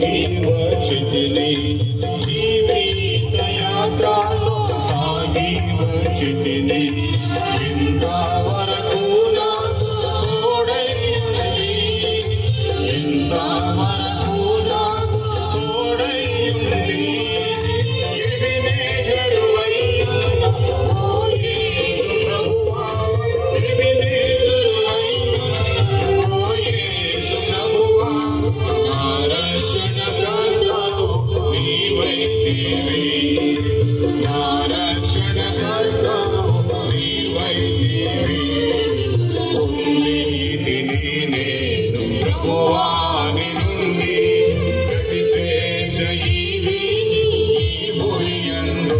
సాగి వచ్చితిని జీవిత యాత్రలో సాగి వచ్చితిని ఇంతవరకు నాకు తోడై ఉన్నది ఇంతవరకు నాకు తోడై ఉన్నది ఎబెనేజరు అయ్యున్న ఓ యేసు ప్రభువా ఎబెనేజరు అయ్యున్న ఓ యేసు ప్రభువా నా రక్షణకర్తవు నీవైతివి నా రక్షణకర్తవు నీవైతివి పొందితిని నేను ప్రభువాని నుండి ప్రతిశేష ఈవిని ఈ భూయందు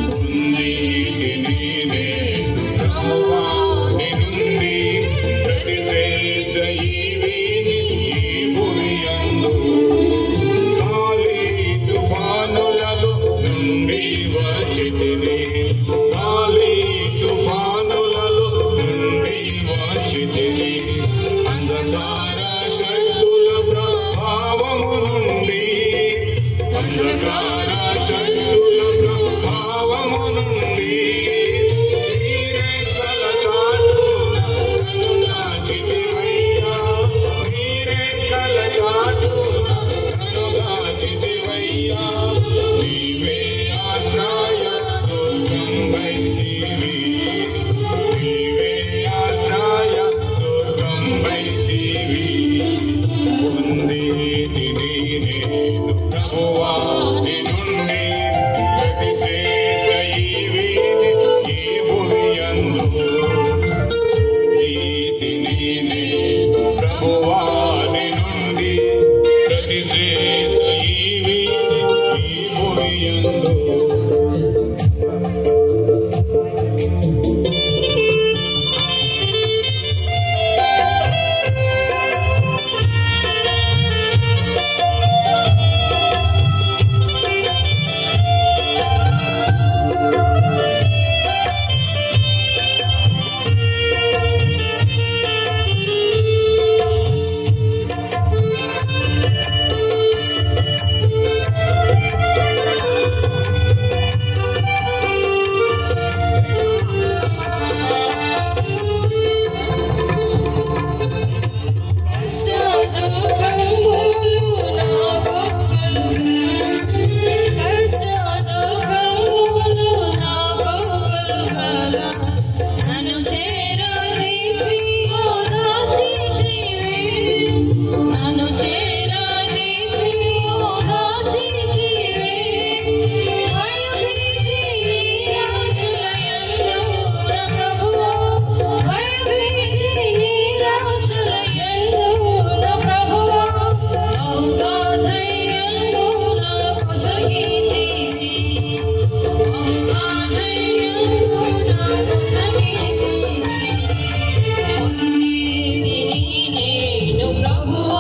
పొందితిని నేను ప్రభువాని నుండి ప్రతిశేష ఈవిని ఈ భూయందు గాలి తుఫానులలో నుండి వచ్చితిని గాలి తుఫానులలో నుండి వచ్చితిని అంధకార శక్తుల ప్రభావము నుండి అంధకార శక్తుల ప్రభావము నుండి నీరెక్కల చాటున నన్ను దాచితివయ్యా నీరెక్కల చాటున నన్ను దాచితివయ్యా నీవే ఆశ్రయ దుర్గంబైతివి నీవే ఆశ్రయ దుర్గంబైతివి పొందితిని నేను ప్రభువాని నుండి ప్రతిశేష ఈవిని ఈ భూయందు పొందితిని నేను ప్రభువాని నుండి ప్రతిశేష ఈవిని ఈ భూయందు నేను ప్రభువా